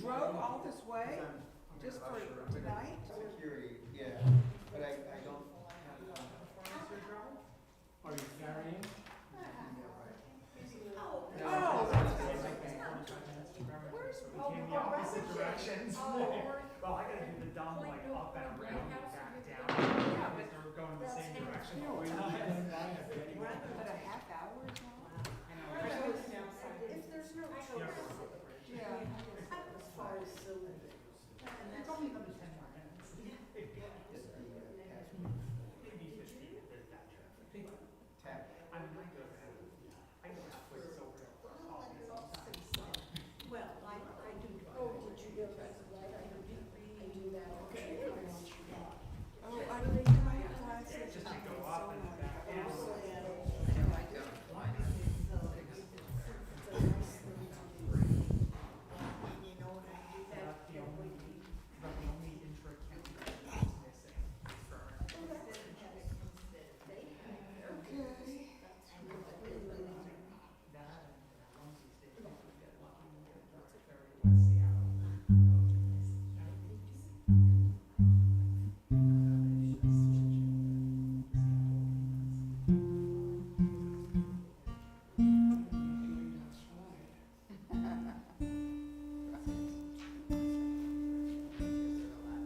drove all this way just for tonight? Security, yeah, but I don't have Are you carrying? Oh, Where's came the opposite directions. Well, I gotta do the dumb like up and around and back down. Yeah, but they're going the same direction. rather than a half hour or so? If there's no choice. Yeah. As far as silly. It's only another 10 more minutes. Maybe 15 if there's that traffic. tap. I mean, I go halfway sober for coffee sometimes. Well, I do. Oh, did you go to the light? I do that. Okay. Oh, I didn't know my classes. Just to go up and back down. That's the only intra-county that's missing for that and Rumsey Station. We get lucky and get West Seattle.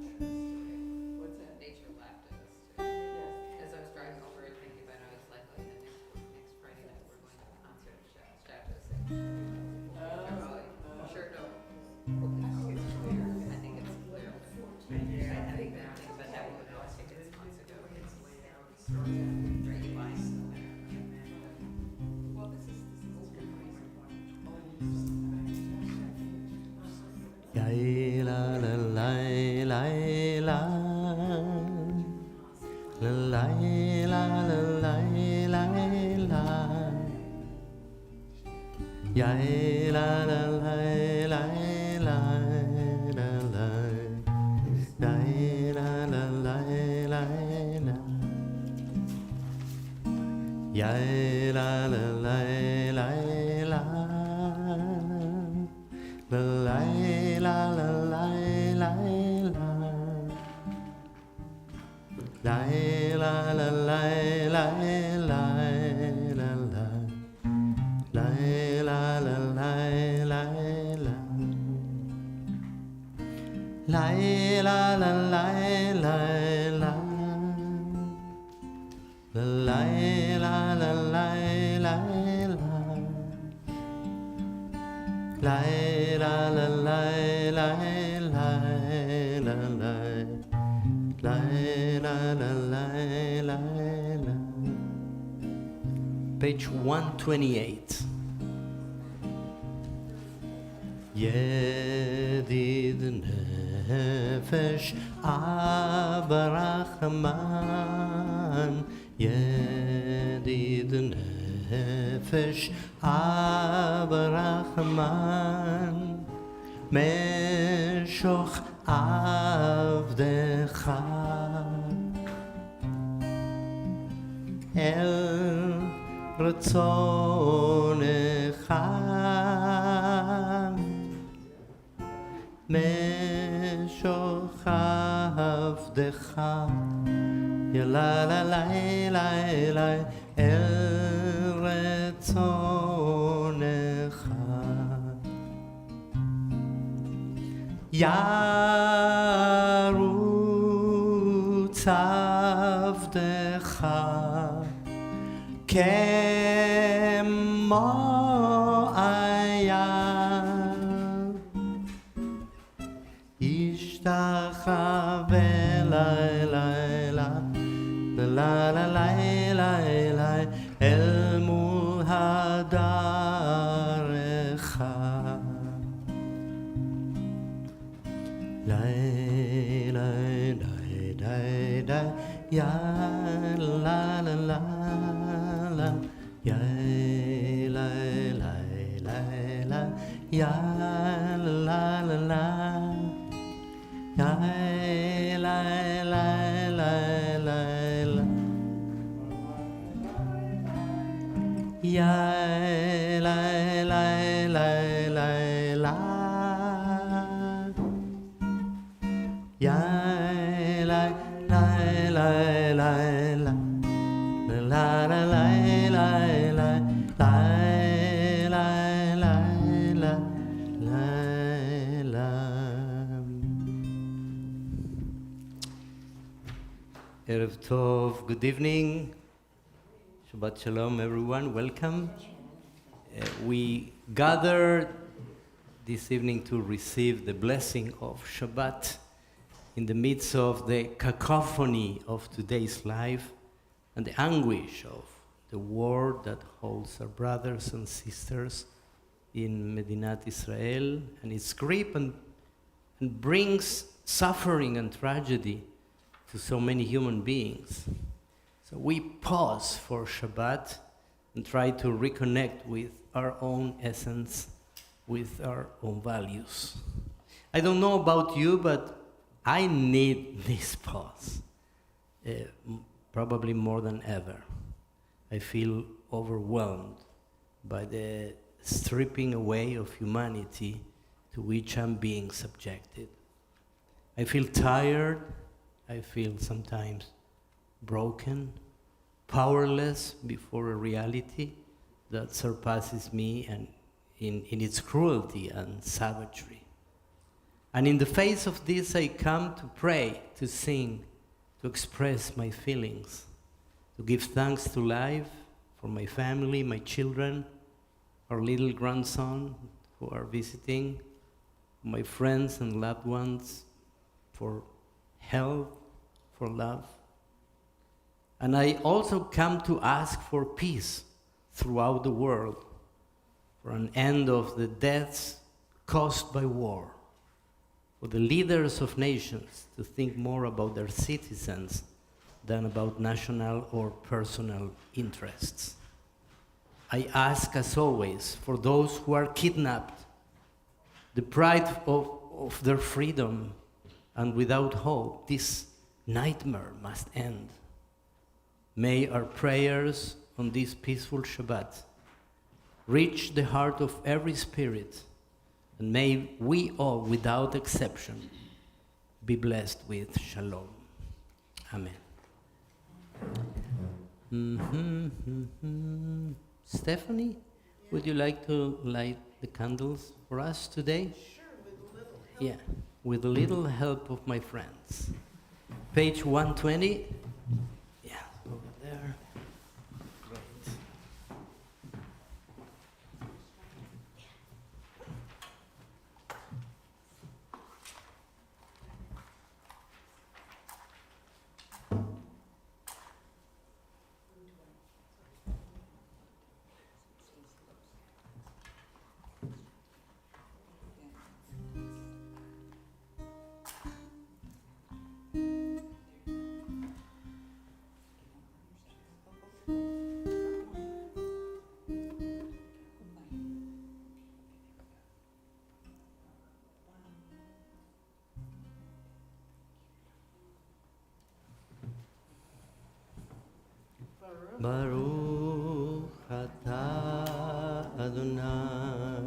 What's that? Nature laughed at us too. Yes. As I was driving over, I was thinking about it, I was like, oh, yeah, next Friday night, we're going to a concert at Shabbat. Sure, no. I think it's clear. I think that, but that would have tickets months ago. It's way out. Right, you buy some there. Well, this is good. Yay la la la la la la la la la la la Yay la la la la la la la Yay la la la la la Yay la la la la la La la la la la la la la la la la la Page 128. Yedid nefesh abarachman Yedid nefesh abarachman Meshoch avdecha El Ratzonecha Meshoch avdecha La la la la la El Ratzonecha Yarutz avdecha Kemo ayal Ishtachave la la la la la la la la El mul hadarecha La la la la la Ya la la la Ya la la la la Ya la la la Ya la la la la la Ya la la la la la Erev Tov, good evening. Shabbat Shalom, everyone. Welcome. We gathered this evening to receive the blessing of Shabbat in the midst of the cacophony of today's life and the anguish of the war that holds our brothers and sisters in Medinat Israel and its grip and brings suffering and tragedy to so many human beings. So we pause for Shabbat and try to reconnect with our own essence, with our own values. I don't know about you, but I need this pause, probably more than ever. I feel overwhelmed by the stripping away of humanity to which I'm being subjected. I feel tired. I feel sometimes broken, powerless before a reality that surpasses me and in its cruelty and savagery. And in the face of this, I come to pray, to sing, to express my feelings, to give thanks to life for my family, my children, our little grandson who are visiting, my friends and loved ones, for health, for love. And I also come to ask for peace throughout the world, for an end of the deaths caused by war, for the leaders of nations to think more about their citizens than about national or personal interests. I ask, as always, for those who are kidnapped, deprived of their freedom, and without hope. This nightmare must end. May our prayers on this peaceful Shabbat reach the heart of every spirit, and may we all, without exception, be blessed with Shalom. Amen. Stephanie, would you like to light the candles for us today? Sure, with a little help. Yeah, with a little help of my friends. Page 120. Yeah, over there. Great. Baruch atah Adonai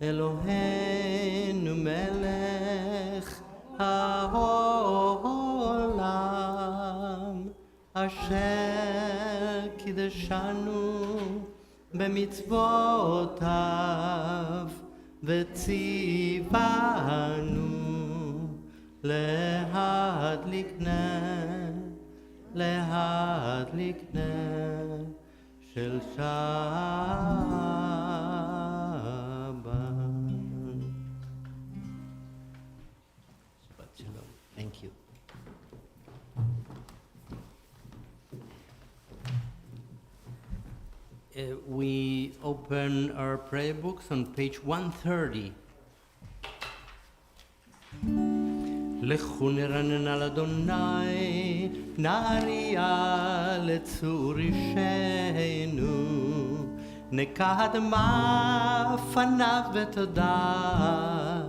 Eloheinu melech haolam asher kideshanu b'mitzvotav v'tzivanu lehadlik ner של Shabbat. Shabbat Shalom. Thank you. We open our prayer books on page 130. לכו נרנן על אדוני, נריע לצור אישנו, נקדמה פניו בתודה,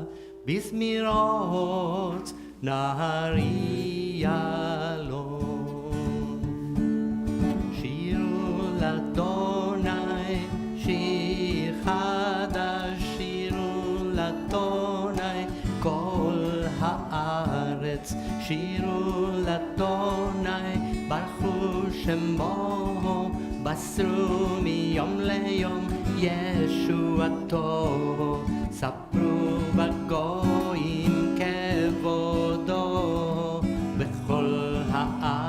בזמירות נריע לו. שירו לאדוני, שיר חדש, שירו לאדוני, כל הארץ, שירו לאדוני, ברכו שמו, בסרו מיום ליום ישועתו, ספרו בגויים כבודו, בכל הארץ.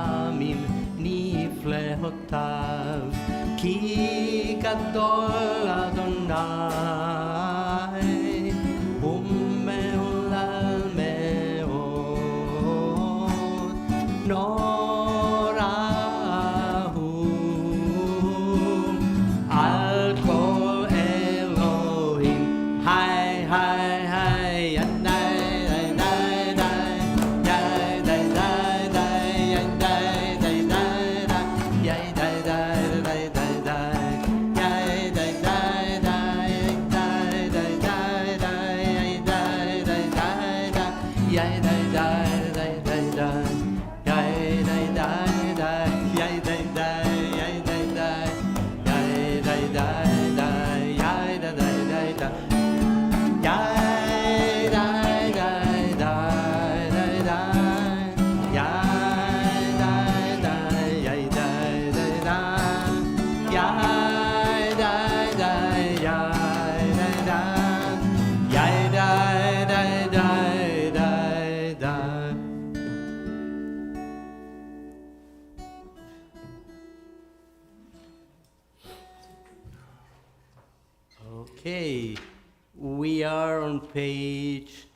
on page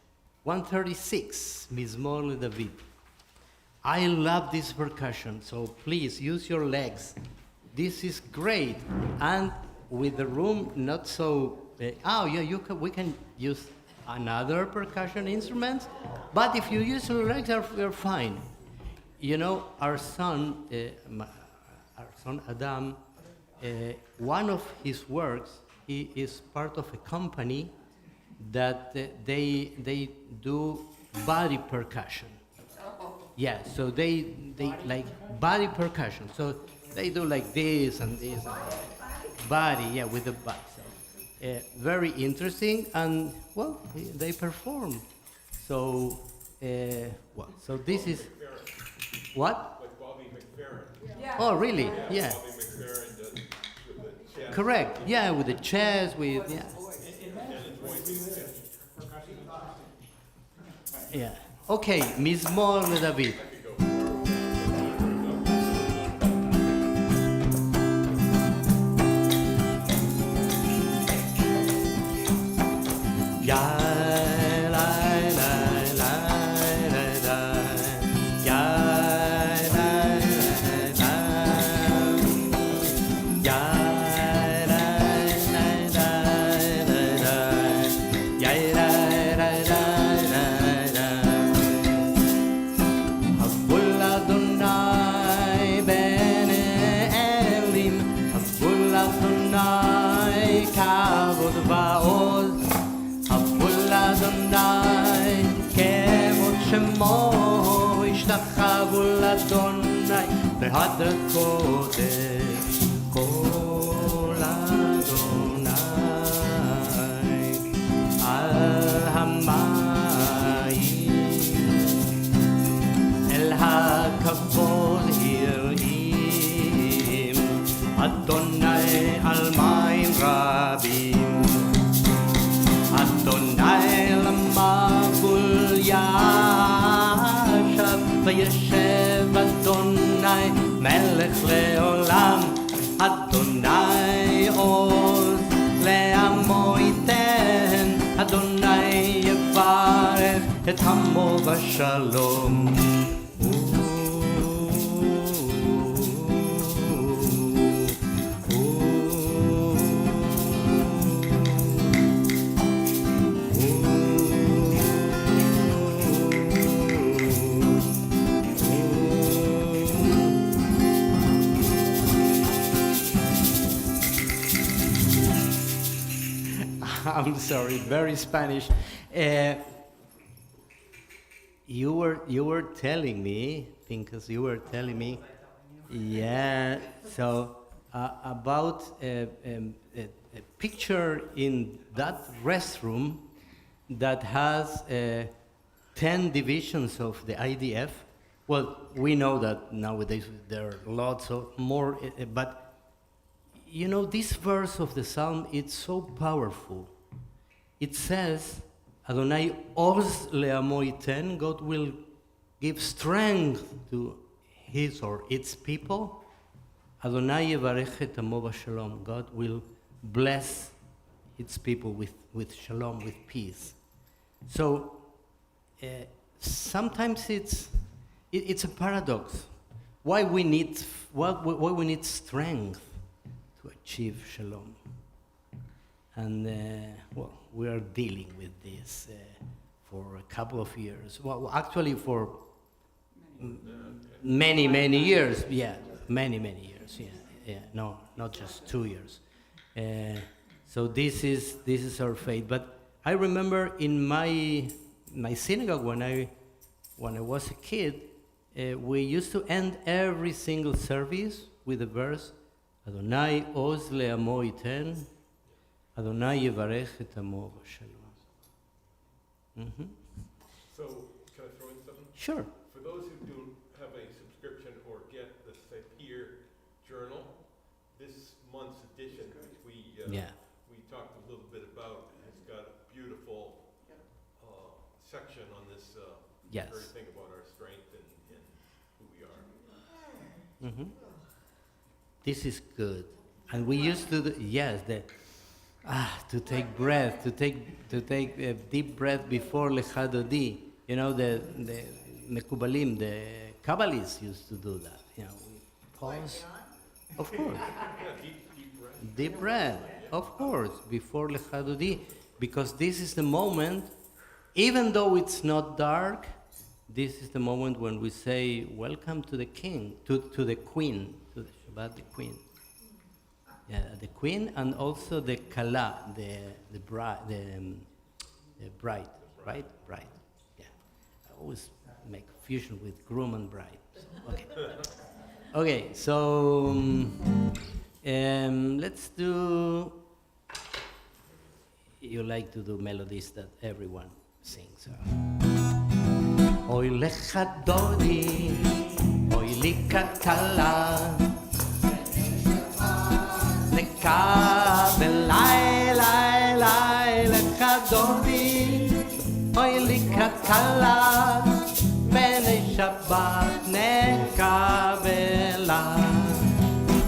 136, Mizmor LeDavid. I love this percussion, so please use your legs. This is great. And with the room not so... we can use another percussion instrument, but if you use your legs, you're fine. You know, our son Adam, one of his works, he is part of a company that they do body percussion. Yeah, so they like body percussion. So they do like this and this and body, yeah, with the body. So, very interesting, and well, they perform. So, so this is what? Like Bobby McFerrin. Yeah. Oh, really? Yeah. Bobby McFerrin does with the chest. Correct. Yeah, with the chest, with yeah. Yeah. Okay, Mizmor LeDavid. שמו השתחוו לאדוני בהדר קודש קול אדוני על המים אל הכבוד הרעים אדוני על מים רבים אדוני למבול ישב וישב אדוני מלך לעולם אדוני עוז לעמו ייתן אדוני יברך את עמו בשלום I'm sorry, very Spanish. You were telling me, Pincus, yeah. So about a picture in that restroom that has 10 divisions of the IDF. Well, we know that nowadays there are lots of more, but you know, this verse of the Psalm, it's so powerful. It says, Adonai oz le'amo iten, God will give strength to his or its people. Adonai yevarech et amo b'shalom, God will bless its people with shalom, with peace. So sometimes it's a paradox. Why we need strength to achieve shalom. And, well, we are dealing with this for a couple of years. Well, actually for many years. Yeah, many years. Yeah. No, not just 2 years. So this is our faith. But I remember in my synagogue when I was a kid, we used to end every single service with the verse, Adonai oz le'amo iten, Adonai yevarech et amo b'shalom. So, can I throw in something? Sure. For those who do have a subscription or get the Sapir journal, this month's edition, which we talked a little bit about, has got a beautiful section on this very thing about our strength and who we are. This is good. And we used to, To take breath, to take a deep breath before Lecha Dodi. You know, the Mekubalim, the Kabbalists used to do that. You know, we pause. Of course. Deep breath, of course, before Lecha Dodi, because this is the moment, even though it's not dark, this is the moment when we say, welcome to the king, to the queen, to the Shabbat, the queen. Yeah, the queen and also the kala, the bride, the bride, right? Bride. Yeah, I always make fusion with groom and bride. Okay. Okay. So let's do. You like to do melodies that everyone sings. Oy lecha dodi, oy lika kala. Kabbalat, lai, lai, lecha dodi, oy lika kala, b'nei Shabbat nekabela,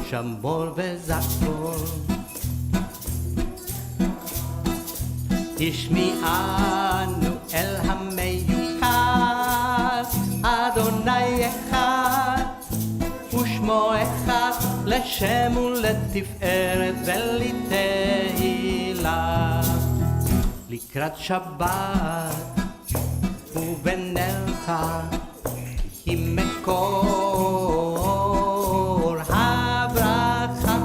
shamor v'zakor, ishmi'anu el hameyuchad, Adonai echad, ושמו אחד לשם ולתפארת ולתהילה לקראת שבת ובנך היא מקור הברכה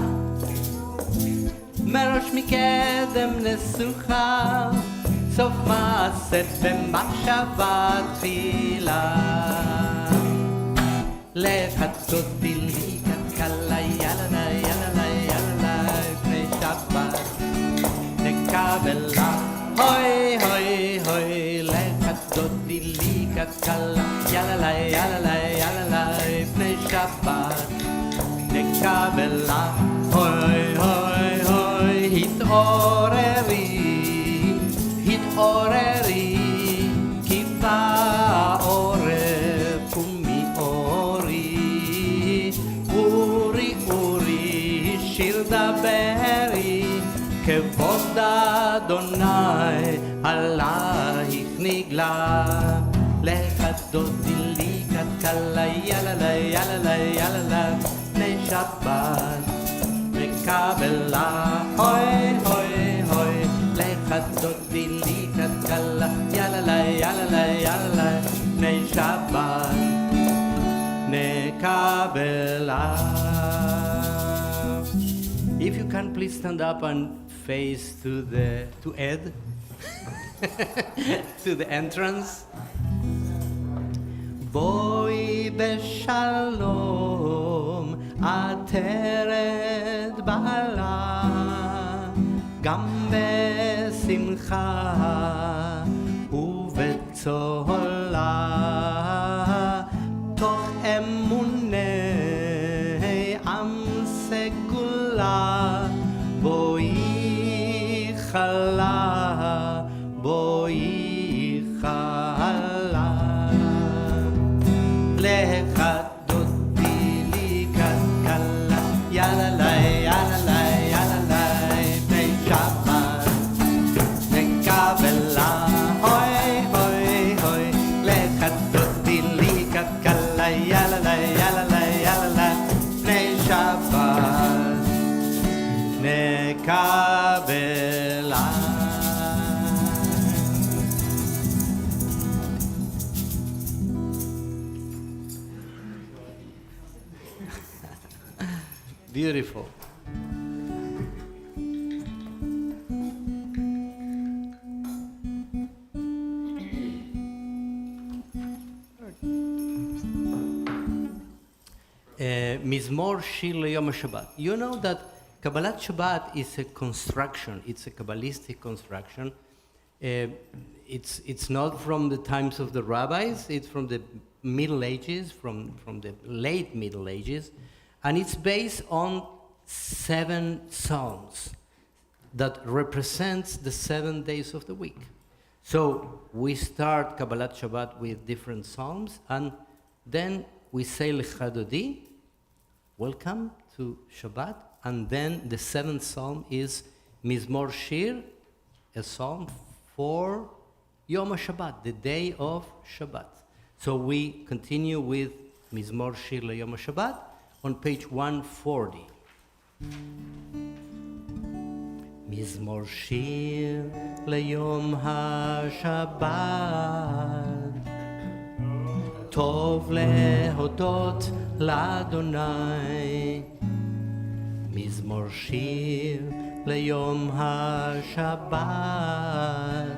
מראש מקדם נסוכה סוף מעשת במחשבה תחילה Lecha dodi lika kala yalala yalala yalala b'nei Shabbat nekabela hoi hoi hoi Lecha dodi lika kala yalala yalala yalala b'nei Shabbat nekabela hoi hoi hoi hit'oreri hit'oreri ki ba'oref שיר דברי כבוד אדוני עלייך נגלה לך דודי לי כתקלה יללה יללה יללה בני שבת מקבלה הוי הוי הוי לך דודי לי כתקלה יללה יללה יללה בני שבת נקבלה If you can, please stand up and face to Ed, to the entrance. Boi beshalom ateret bala gam besimcha ubetzola toch emunei am segula boi chala boi chala lecha dodi likat kala yalalai yalalai yalalai bnei Shabbat nekabela hoi hoi hoi lecha dodi likat kala yalalai yalalai yalalai bnei Shabbat nekabela Beautiful. Mizmor Shir Yom Shabbat. You know that Kabbalat Shabbat is a construction. It's a Kabbalistic construction. It's not from the times of the rabbis. It's from the Middle Ages, from the late Middle Ages. And it's based on 7 psalms that represents the 7 days of the week. So we start Kabbalat Shabbat with different psalms, and then we say Lecha Dodi, welcome to Shabbat, and then the 7th psalm is Mizmor Shir, a psalm for Yom HaShabbat, the day of Shabbat. So we continue with Mizmor Shir LeYom HaShabbat on page 140. Mizmor Shir LeYom HaShabbat, Tov lehodot l'Adonai. Mizmor Shir LeYom HaShabbat,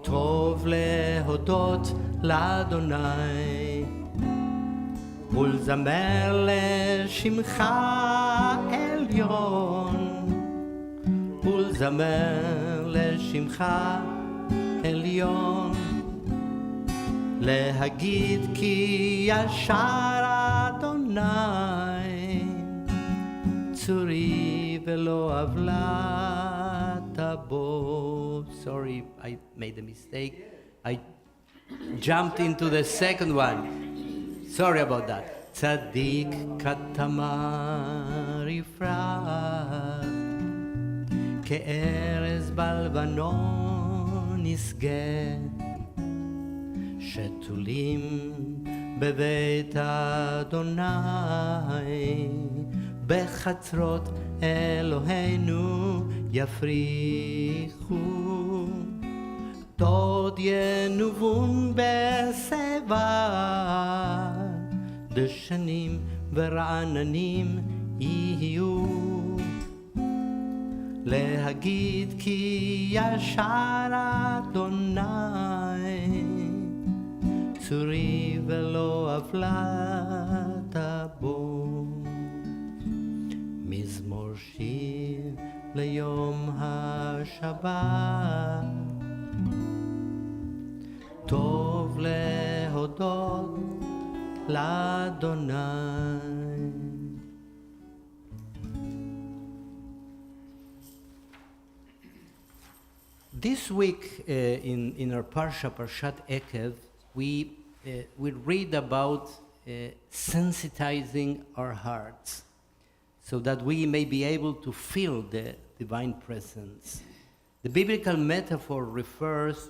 Tov lehodot l'Adonai, ולזמר לשמך עליון, ולזמר לשמך עליון, להגיד כי ישר אדוני, צורי ולא עוולת בו. Sorry, I made a mistake. I jumped into the second one. Sorry about that. צדיק כתמר יפרח, כארז בלבנון יסגה, שתולים בבית אדוני, בחצרות אלוהינו יפריחו, דוד ינובון בשיבה, דשנים ורעננים יהיו, להגיד כי ישר אדוני, צורי ולא עוולת בו. מזמור שיר ליום השבת, טוב להודות לאדוני. This week in our Parsha, Parshat Ekev, we read about sensitizing our hearts so that we may be able to feel the divine presence. The biblical metaphor refers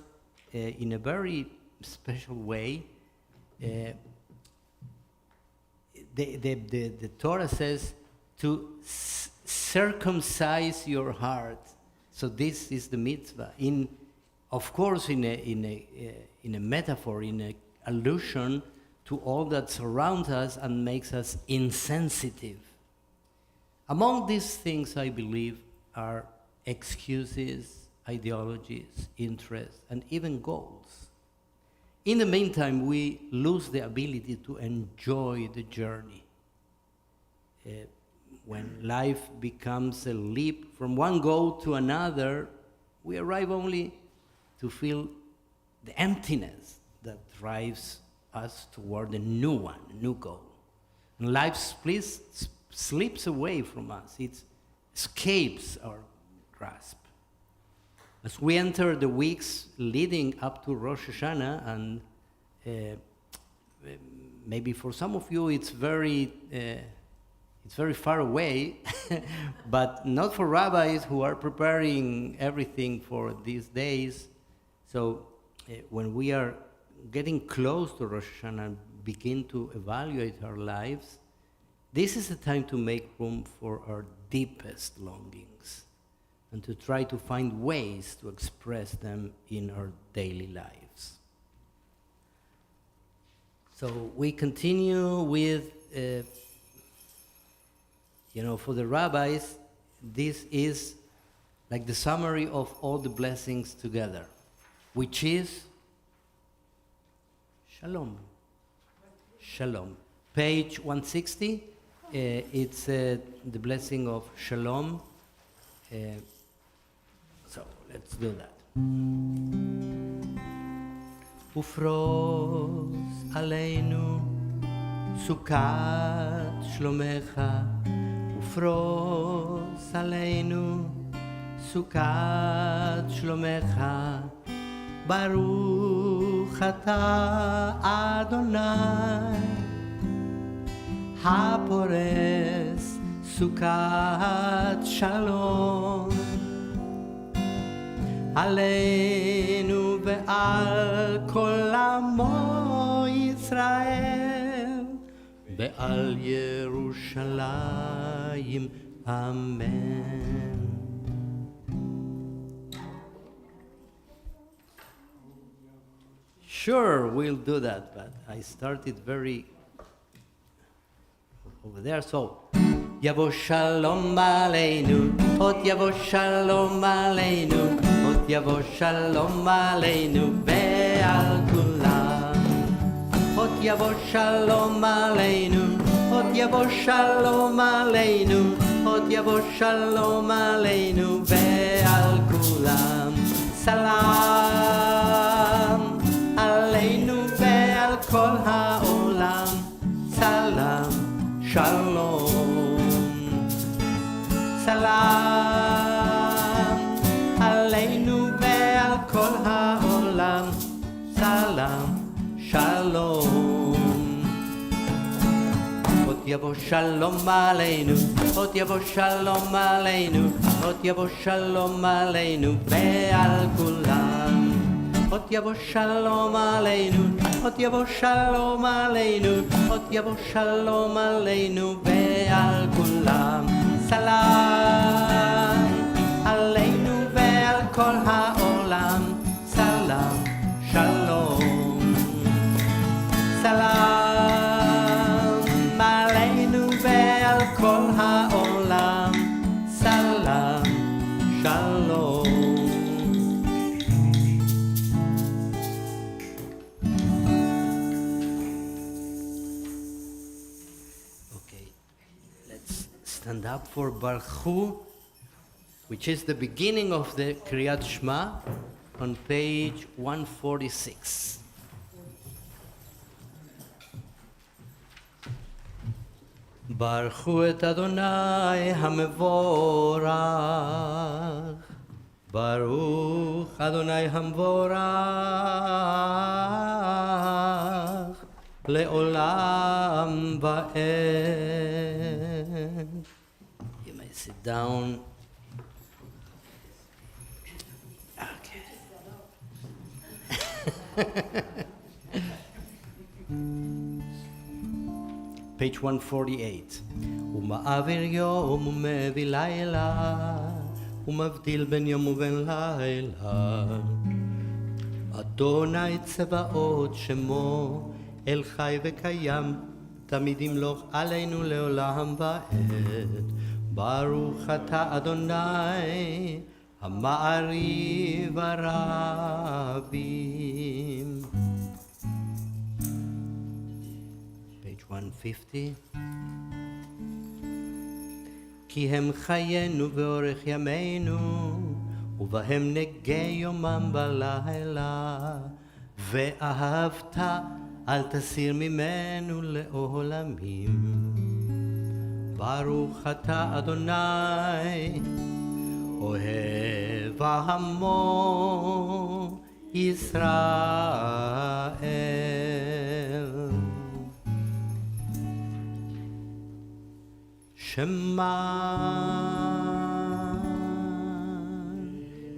in a very special way. The Torah says to circumcise your heart. So this is the mitzvah. Of course, in a metaphor, in an allusion to all that surrounds us and makes us insensitive. Among these things, I believe, are excuses, ideologies, interests, and even goals. In the meantime, we lose the ability to enjoy the journey. When life becomes a leap from one goal to another, we arrive only to feel the emptiness that drives us toward a new one, a new goal. And life slips away from us. It escapes our grasp. As we enter the weeks leading up to Rosh Hashanah, and maybe for some of you it's very far away, but not for rabbis who are preparing everything for these days. So when we are getting close to Rosh Hashanah and begin to evaluate our lives, this is the time to make room for our deepest longings and to try to find ways to express them in our daily lives. So we continue with, for the rabbis, this is like the summary of all the blessings together, which is Shalom. Shalom. Page 160, it's the blessing of Shalom. So let's do that. ופרוס עלינו סוכת שלומך, ופרוס עלינו סוכת שלומך, ברוך אתה אדוני הפורס סוכת שלום עלינו ועל כל עמו ישראל ועל ירושלים אמן. Sure, we'll do that, but I started very over there, so יבוא שלום עלינו, עוד יבוא שלום עלינו, עוד יבוא שלום עלינו ועל כולם. עוד יבוא שלום עלינו, עוד יבוא שלום עלינו, עוד יבוא שלום עלינו ועל כולם. סלאם עלינו ועל כל העולם, סלאם שלום. סלאם עלינו ועל כל העולם, סלאם שלום. עוד יבוא שלום עלינו, עוד יבוא שלום עלינו, עוד יבוא שלום עלינו ועל כולם. עוד יבוא שלום עלינו, עוד יבוא שלום עלינו, עוד יבוא שלום עלינו ועל כולם. סלאם עלינו ועל כל העולם, סלאם שלום. סלאם עלינו ועל כל העולם, סלאם שלום. Stand up for Baruch, which is the beginning of the Kriyat Shema on page 146. Baruch et Adonai HaMevorach, Baruch Adonai HaMevorach, Le'olam va'ed. You may sit down. Okay. Page 148. ומעביר יום ומביא לילה, ומבדיל בין יום ובין לילה. אדוני צבאות שמו, אל חי וקיים, תמיד ימלוך עלינו לעולם ועד. ברוך אתה אדוני, המעריב הרבים. page 150. כי הם חיינו ואורך ימינו, ובהם נגי יומם בלילה, ואהבת אל תסיר ממנו לעולמים. ברוך אתה אדוני, אוהב עמו ישראל. שמע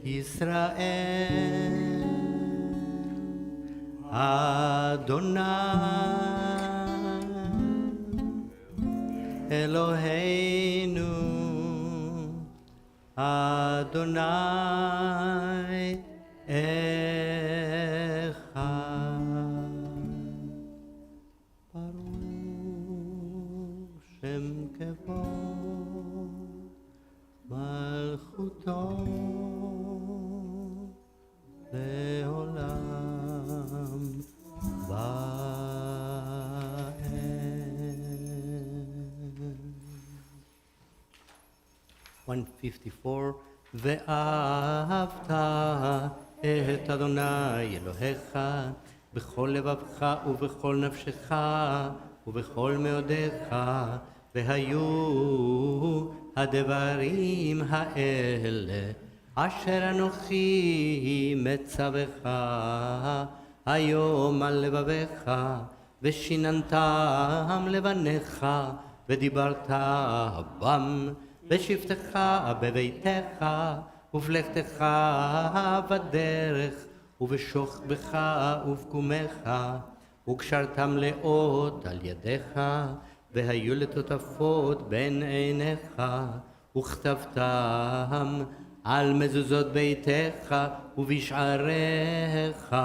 ישראל, אדוני אלוהינו, אדוני אחד. ברוך שם כבוד מלכותו לעולם ועד. 154. ואהבת את אדוני אלוהיך בכל לבבך ובכל נפשך ובכל מאודיך, והיו הדברים האלה אשר אנוכי מצווך היום על לבביך, ושיננתם לבניך ודיברת בם בשבתך בביתך ובלכתך בדרך ובשוכבך ובקומך וקשרתם לאות על ידיך והיו לטוטפות בין עיניך וכתבתם על מזוזות ביתך ובשעריך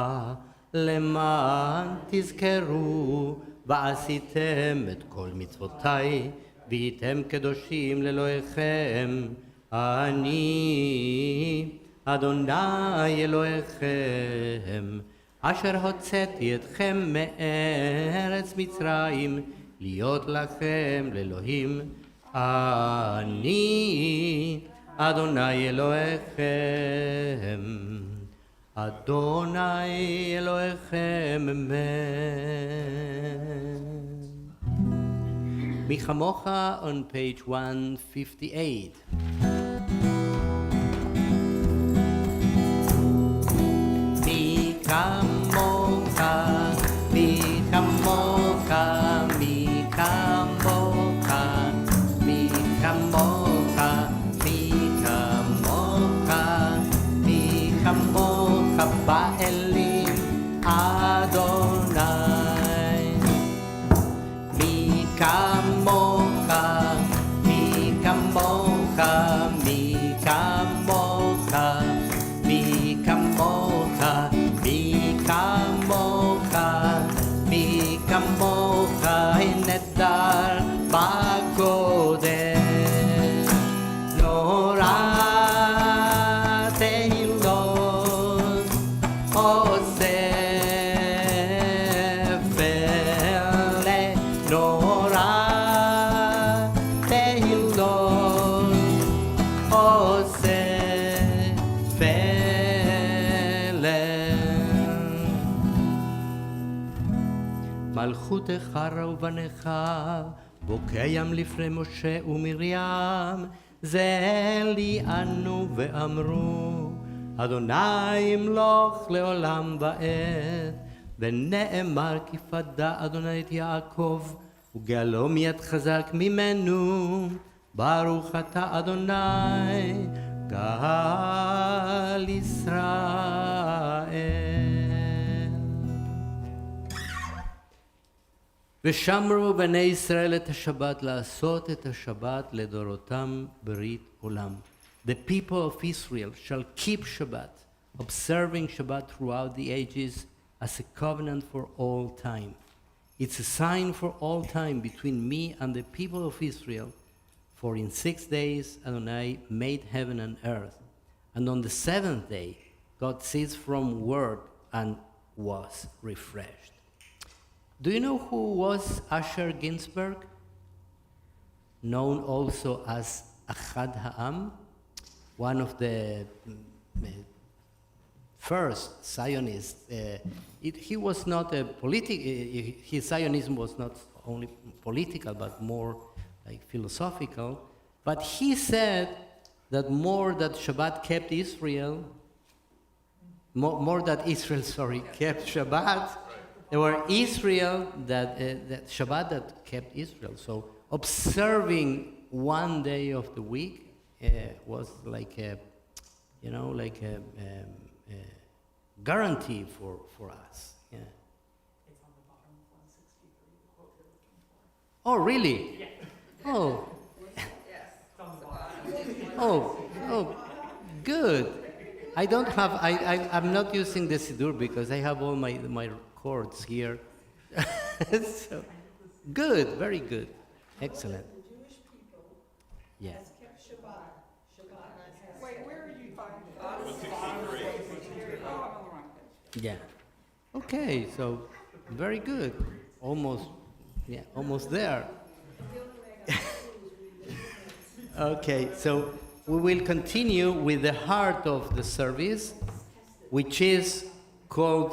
למען תזכרו ועשיתם את כל מצוותיי והייתם קדושים לאלוהיכם אני אדוני אלוהיכם אשר הוצאתי אתכם מארץ מצרים להיות לכם לאלוהים אני אדוני אלוהיכם אדוני אלוהיכם אמן מי כמוך on page 158 מי כמוך מי כמוך מי כמוך מי כמוך מי כמוך מי כמוך באלים אדוני מי כמוך מי כמוך מי כמוך מי כמוך מי כמוך מי כמוך נדר בקודש נורא תהילות עושה פלא נורא תהילות עושה מלכותך ראובנך בוקעים לפני משה ומרים זה לי אנו ואמרו אדוני ימלוך לעולם ועד ונאמר כי פדה אדוני את יעקב וגאלו מיד חזק ממנו ברוך אתה אדוני גאל ישראל ושמרו בני ישראל את השבת לעשות את השבת לדורותם ברית עולם. The people of Israel shall keep Shabbat, observing Shabbat throughout the ages as a covenant for all time. It's a sign for all time between me and the people of Israel, for in 6 days Adonai made heaven and earth, and on the 7th day God ceased from word and was refreshed. Do you know who was Asher Ginsberg? Known also as Achad Ha'am, one of the first Zionists. He was not a his Zionism was not only political, but more like philosophical. But he said that more that Shabbat kept Israel, more that Israel, kept Shabbat, there were Israel that Shabbat that kept Israel. So observing one day of the week was like a guarantee for us. Yeah. It's on the bottom of 163, the quote you're looking for. Oh, really? Yeah. Oh. It's on the bottom. Oh, good. I don't have. I'm not using the Siddur because I have all my chords here. So, good, very good, excellent. The Jewish people Yeah. has kept Shabbat. Shabbat has. Wait, where are you finding that? 163. Oh, I'm on the wrong page. Yeah. Okay, so very good. Almost there. Okay, so we will continue with the heart of the service, which is called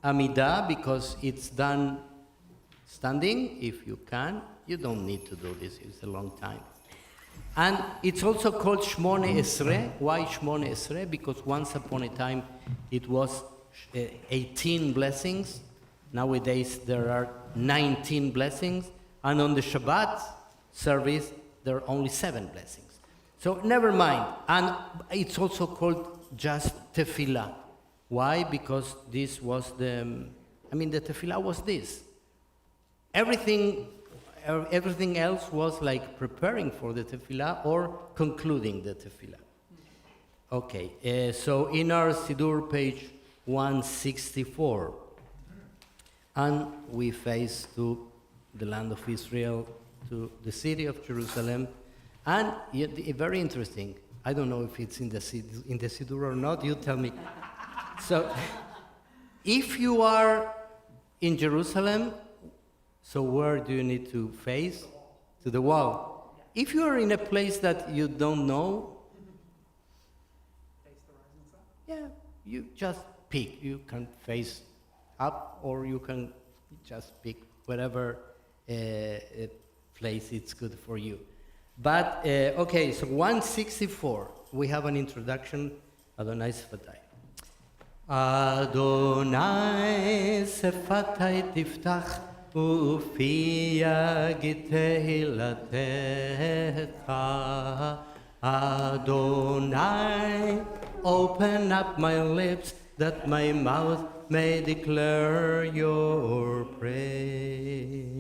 Amidah, because it's done standing, if you can. You don't need to do this, it's a long time. And it's also called Shmone Esrei. Why Shmone Esrei? Because once upon a time it was 18 blessings. Nowadays there are 19 blessings. And on the Shabbat, service, there are only 7 blessings. So never mind. And it's also called just tefillah. Why? Because this was the tefillah was this. Everything else was like preparing for the tefillah or concluding the tefillah. Okay, so in our Siddur, page 164, and we face to the land of Israel, to the city of Jerusalem, and very interesting. I don't know if it's in the Siddur or not. You tell me. So, if you are in Jerusalem, so where do you need to face? To the wall. If you are in a place that you don't know, Face the rising sun. yeah, you just pick. You can face up, or you can just pick whatever place it's good for you. But, okay, so 164, we have an introduction, Adonai Sfatai. Adonai Sfatai tiftach ufi yagid tehilatecha. Adonai, open up my lips that my mouth may declare your praise.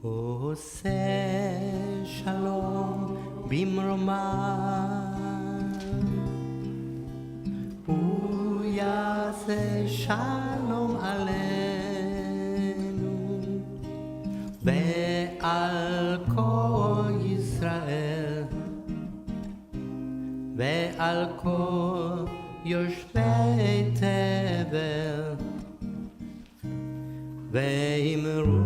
עושה שלום במרומיו, הוא יעשה שלום עלינו ועל כל ישראל ועל כל יושבי תבל, ואמרו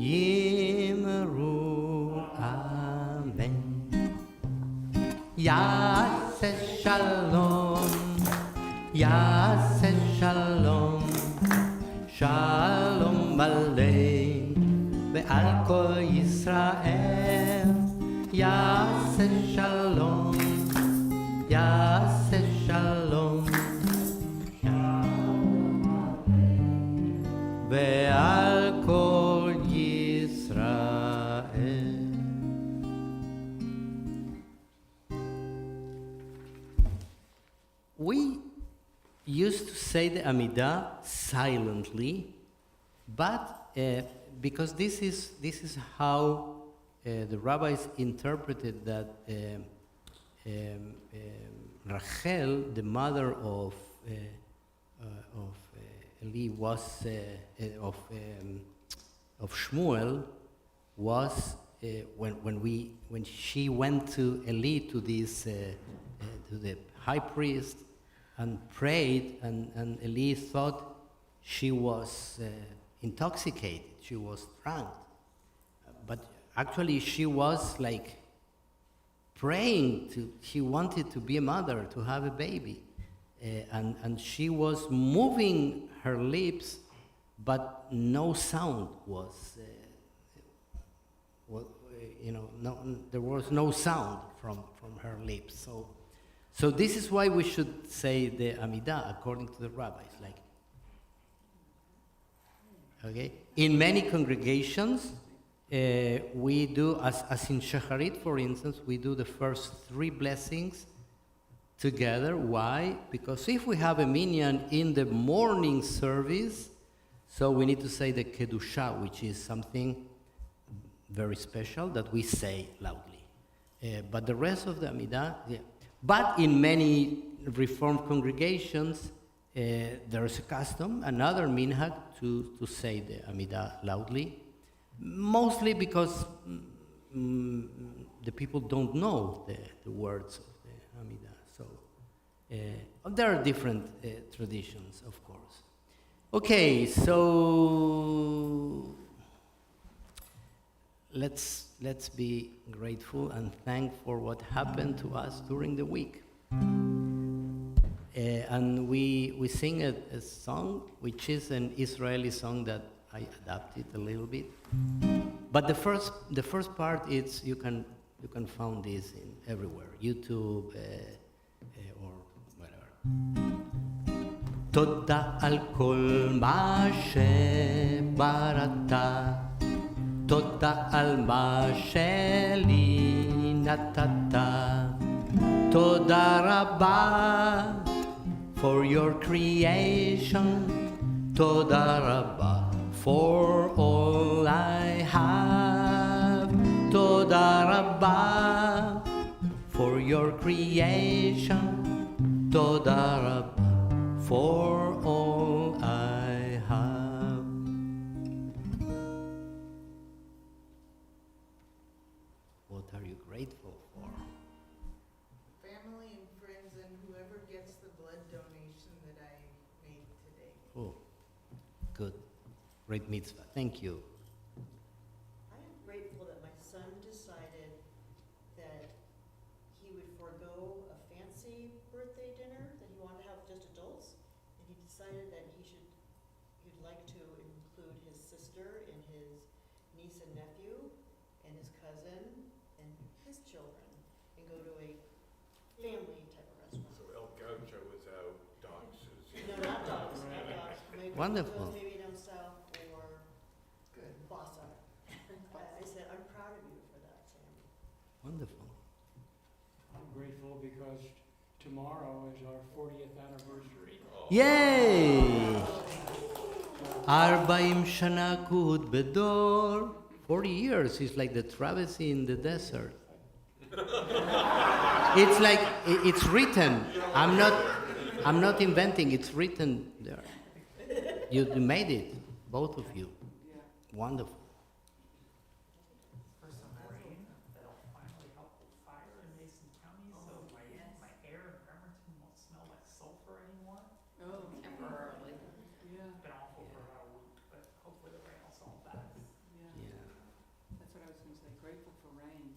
יאמרו אמן. יעשה שלום, יעשה שלום, שלום עלי ועל כל ישראל. יעשה שלום, יעשה שלום, ועל כל ישראל. We used to say the Amidah silently, but because this is how the rabbis interpreted that Rachel, the mother of Eli, was of Shmuel, was when she went to Eli, to this to the high priest, and prayed, and Eli thought she was intoxicated, she was drunk, but actually she was like praying she wanted to be a mother, to have a baby. And she was moving her lips, but no sound was, there was no sound from her lips. So this is why we should say the Amidah according to the rabbis. Like, okay, in many congregations, we do, as in Shacharit, for instance, we do the first 3 blessings together. Why? Because if we have a minyan in the morning service, so we need to say the Kedusha, which is something very special that we say loudly. But the rest of the Amidah, yeah. But in many Reformed congregations, there is a custom, another minhag, to say the Amidah loudly, mostly because the people don't know the words of the Amidah. So there are different traditions, of course. Okay, so let's be grateful and thank for what happened to us during the week. And we sing a song, which is an Israeli song that I adapted a little bit. But the first part is you can find this in everywhere, YouTube or whatever. Toda al kol ma shebarata, toda al ma sheli natata, toda rabba for your creation, toda rabba for all I have, toda rabba for your creation, toda rabba for all I have. What are you grateful for? Family and friends and whoever gets the blood donation that I made today. Oh, good. Great mitzvah. Thank you. I am grateful that my son decided that he would forego a fancy birthday dinner that he wanted to have with just adults, and he decided that he'd like to include his sister and his niece and nephew and his cousin and his children and go to a family type of restaurant. So El Gaucho was out, dogs is. No, not dogs, not dogs. Maybe Wonderful. Maybe down south or Bossa. I said, I'm proud of you for that, Sam. Wonderful. I'm grateful because tomorrow is our 40th anniversary. Yay! 40 שנה קוד בדור. 40 years is like the travesty in the desert. It's like, it's written. I'm not inventing, it's written there. You made it, both of you. Wonderful. For some rain, that'll finally help with fire in Mason County, so my air in Bremerton won't smell like sulfur anymore. Oh, Temporarily. yeah, It's been awful for about a week, but hopefully the rain will solve that. yeah. Yeah. That's what I was gonna say, grateful for rain.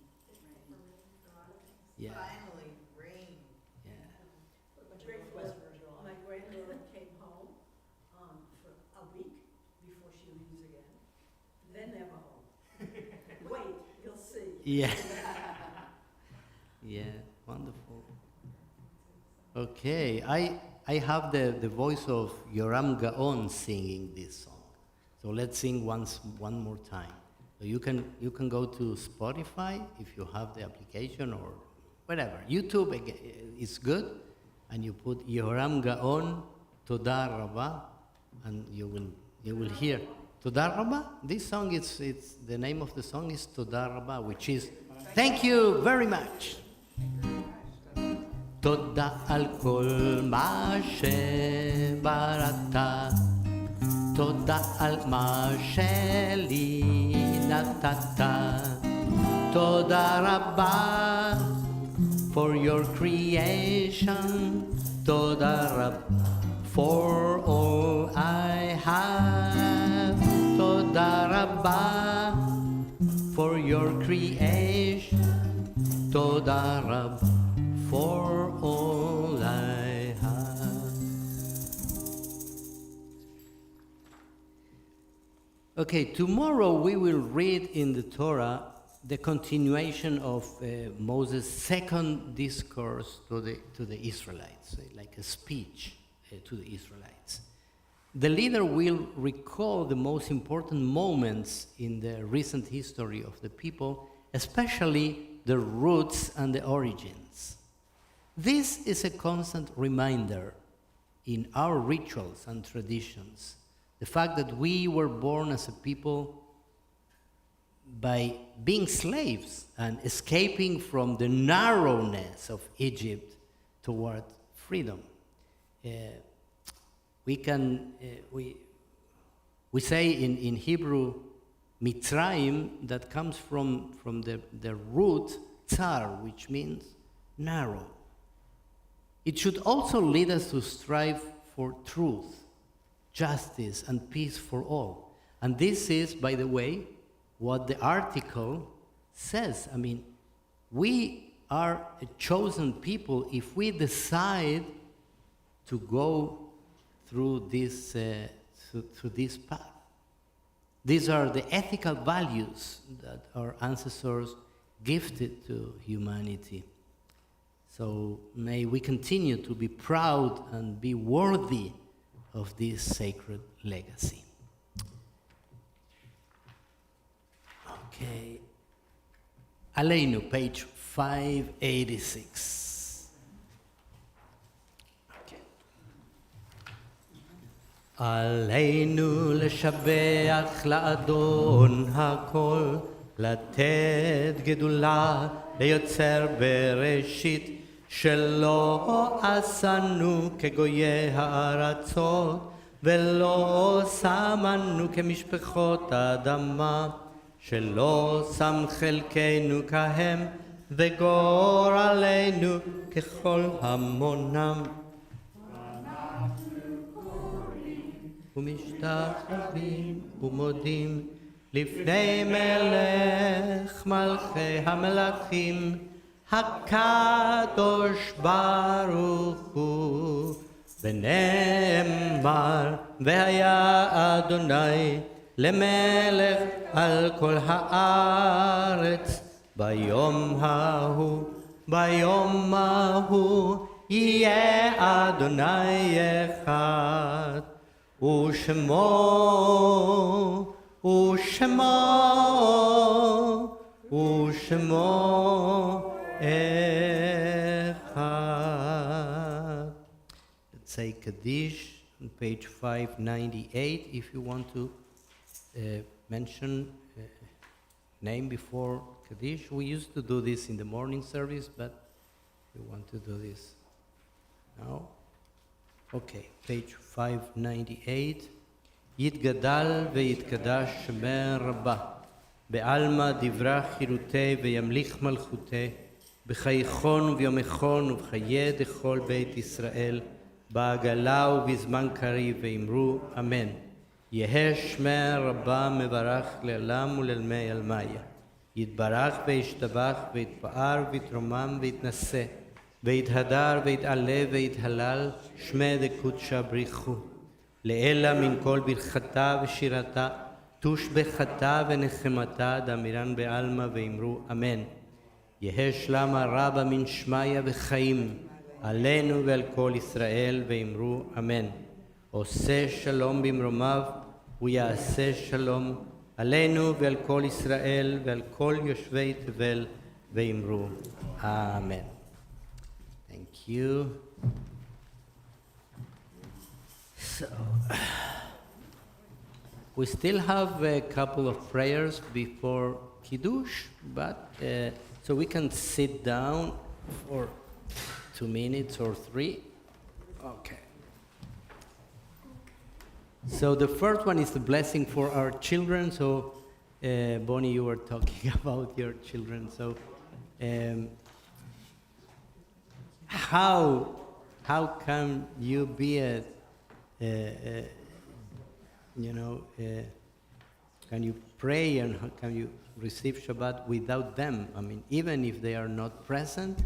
Yeah. Finally, rain. Yeah. My granddaughter came home for a week before she leaves again, then never home. Wait, you'll see. Yeah. Yeah, wonderful. Okay, I have the voice of Yoram Gaon singing this song. So let's sing one more time. So you can go to Spotify if you have the application or whatever. YouTube is good, and you put Yoram Gaon Toda Rabba, and you will hear Toda Rabba. This song it's the name of the song is Toda Rabba, which is thank you very much. Toda al kol ma shebarata, toda al ma sheli natata, toda rabba for your creation, toda rabba for all I have, toda rabba for creation. Toda Rabba for all I have. Okay, tomorrow we will read in the Torah the continuation of Moses' second discourse to the Israelites, like a speech to the Israelites. The leader will recall the most important moments in the recent history of the people, especially the roots and the origins. This is a constant reminder in our rituals and traditions, the fact that we were born as a people by being slaves and escaping from the narrowness of Egypt toward freedom. We say in Hebrew, Mitzrayim, that comes from the root tsar, which means narrow. It should also lead us to strive for truth, justice, and peace for all. And this is, by the way, what the article says. I mean, we are a chosen people if we decide to go through this path. These are the ethical values that our ancestors gifted to humanity. So may we continue to be proud and be worthy of this sacred legacy. Okay. Aleinu, page 586. Okay. עלינו לשבח לאדון הכל, לתת גדולה ליוצר בראשית, שלא עשנו כגויי הארצות, ולא שמנו כמשפחות האדמה, שלא שם חלקנו כהם, וגורלנו ככל המונם. ומשתחווים ומודים לפני מלך מלכי המלכים, הקדוש ברוך הוא. ונאמר, והיה אדוני למלך על כל הארץ, ביום ההוא יהיה אדוני אחד. ושמו אחד. Let's say Kaddish on page 598 if you want to mention name before Kaddish. We used to do this in the morning service, but we want to do this now. Okay, page 598. יתגדל ויתקדש שמי רבה, בעלמא דברה חירותי וימליך מלכותי, בחייכון וביומכון ובחיי דכל בית ישראל, בעגלה ובזמן קריב, ואמרו אמן. יהא שמי רבה מברך לעולם ולעלמי עלמיה. יתברך וישתבח ויתפאר ויתרומם ויתנשא, ויתהדר ויתעלה ויתהלל, שמי דקודשא בריחו. לאלה מן כל ברכתה ושירתה, תושבחתה ונחמתה, דאמירן בעלמא ואמרו אמן. יהא שלמה רבה מן שמיא וחיים, עלינו ועל כל ישראל, ואמרו אמן. עושה שלום במרומיו, הוא יעשה שלום, עלינו ועל כל ישראל ועל כל יושבי תבל, ואמרו אמן. Thank you. So, we still have a couple of prayers before Kiddush, but so we can sit down for 2 minutes or 3. Okay. So the first one is the blessing for our children. So, Bonnie, you were talking about your children. So, how can you be can you pray and how can you receive Shabbat without them? I mean, even if they are not present,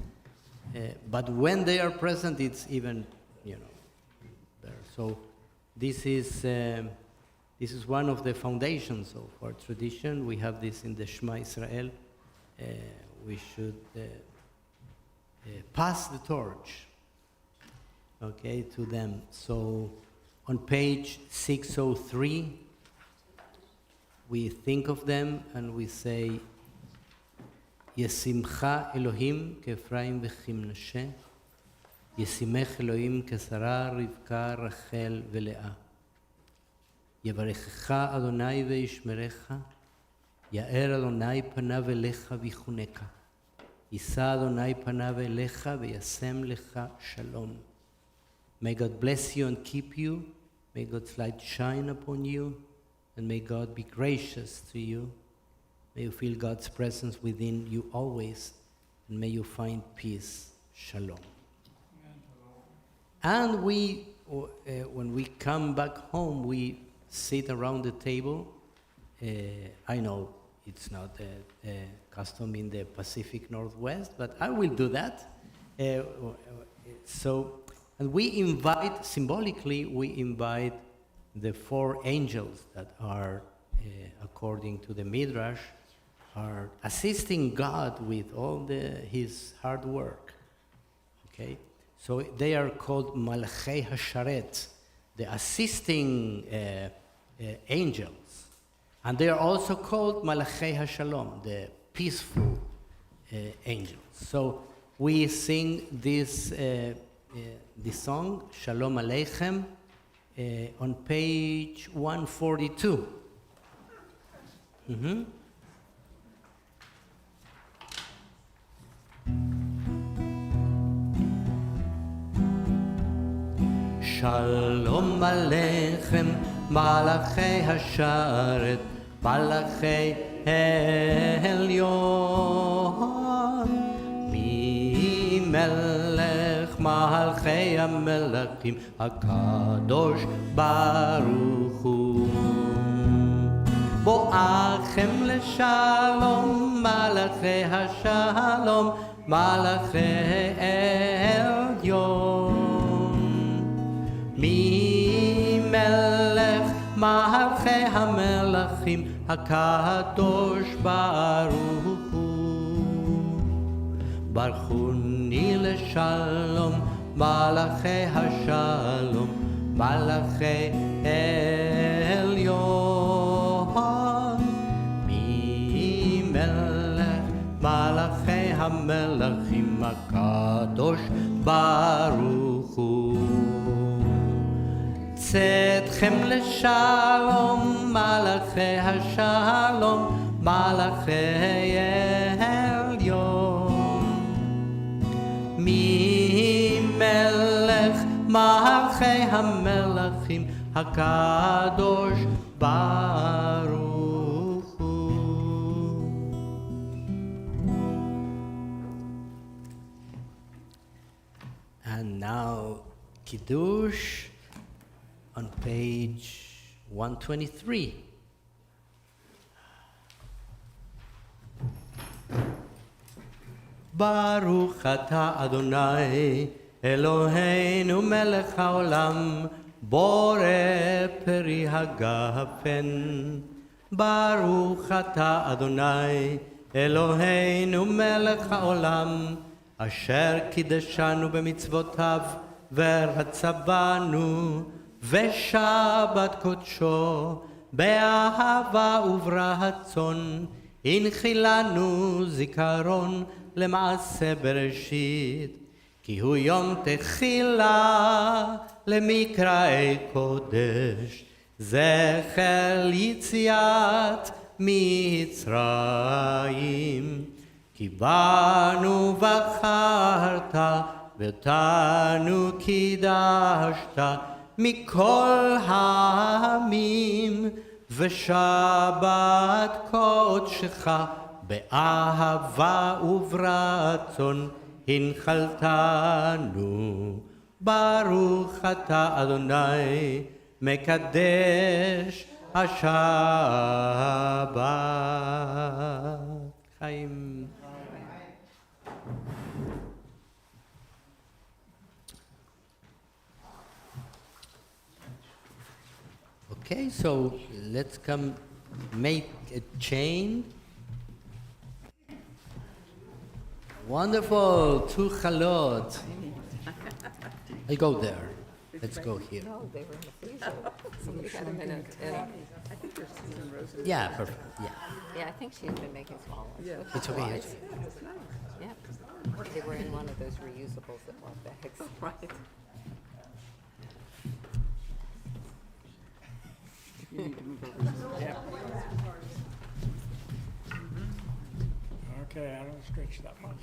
but when they are present, it's even, better. So this is one of the foundations of our tradition. We have this in the Shema Israel. We should pass the torch, okay, to them. So on page 603, we think of them and we say, Yesimcha Elohim ke'Efraim v'chimnashe, Yesimech Elohim ke'Sara, Rivka, Rachel ve'Leah. Yevarechecha Adonai ve'yishmerecha, Ya'er Adonai panav elecha v'chuneka. Yisa Adonai panav elecha ve'yasem lecha shalom. May God bless you and keep you. May God's light shine upon you. And may God be gracious to you. May you feel God's presence within you always. And may you find peace. Shalom. And we, when we come back home, we sit around the table. I know it's not a custom in the Pacific Northwest, but I will do that. And we invite, symbolically, we invite the 4 angels that are, according to the Midrash, are assisting God with all his hard work. Okay? So they are called Malachei Hasharet, the assisting angels. And they are also called Malachei Hashalom, the peaceful angels. So we sing this song, Shalom Aleichem, on page 142. Mm-hmm. Shalom Aleichem, Malachei Hasharet, Malachei Elyon, Mi Melech Malchei HaMelachim, HaKadosh Baruch Hu. Bo'achem leshalom, Malachei HaShalom, Malachei Elyon, Mi Melech Malchei HaMelachim, HaKadosh Baruch Hu. Baruchuni leshalom, Malachei HaShalom, Malachei Elyon, Mi Melech Malachei HaMelachim, HaKadosh Baruch Hu. Tzedchem leshalom, Malachei HaShalom, Malachei Elyon, Mi Melech Malchei HaMelachim, HaKadosh Baruch Hu. And now Kiddush on page 123. Baruch Ata Adonai Eloheinu Melech HaOlam Borei Peri HaGafen. Baruch Ata Adonai Eloheinu Melech HaOlam Asher Kideshanu b'mitzvotav ורצה בנו ושבת קודשו באהבה וברצון הנחילנו זיכרון למעשה בראשית כי הוא יום תחילה למקראי קודש זכר יציאת מצרים כי בנו בחרת ואותנו קידשת מכל העמים ושבת קודשך באהבה וברצון הנחלתנו ברוך אתה אדוני מקדש השבת. חיים. Okay, so let's come make a chain. Wonderful, 2 chalot. I go there. Let's go here. No, they were in the freezer. Somebody had them in a tin. I think there's Susan Rosen. Yeah, perfect. Yeah, Yeah, I think she's been making small ones. Yeah. which it's is okay. wise. It's okay. It's nice. Yeah. They were in one of those reusable Ziploc bags. Right. You need to move over. Yeah. Okay, I don't stretch that much.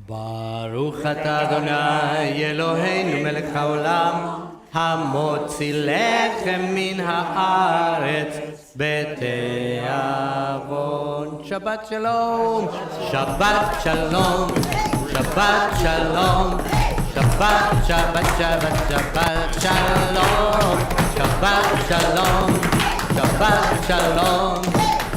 ברוך אתה אדוני אלוהינו מלך העולם המוציא לחם מן הארץ בתיאבון. שבת שלום, שבת שלום, שבת שלום, שבת שבת שבת שבת שלום, שבת שלום, שבת שלום,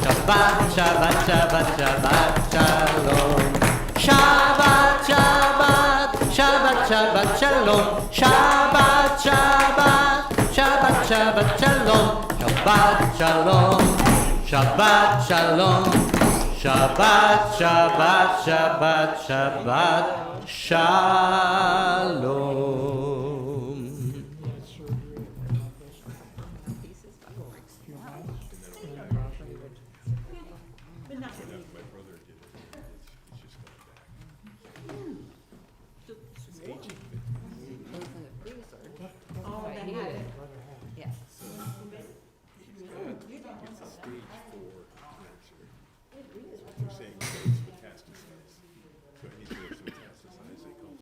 שבת שבת שבת שבת שלום. Shabbat, Shabbat, Shabbat, Shabbat, Shalom. Shabbat, Shabbat, Shabbat, Shabbat, Shalom. Shabbat, Shalom. Shabbat, Shalom. Shabbat, Shabbat, Shabbat, Shabbat, Shalom.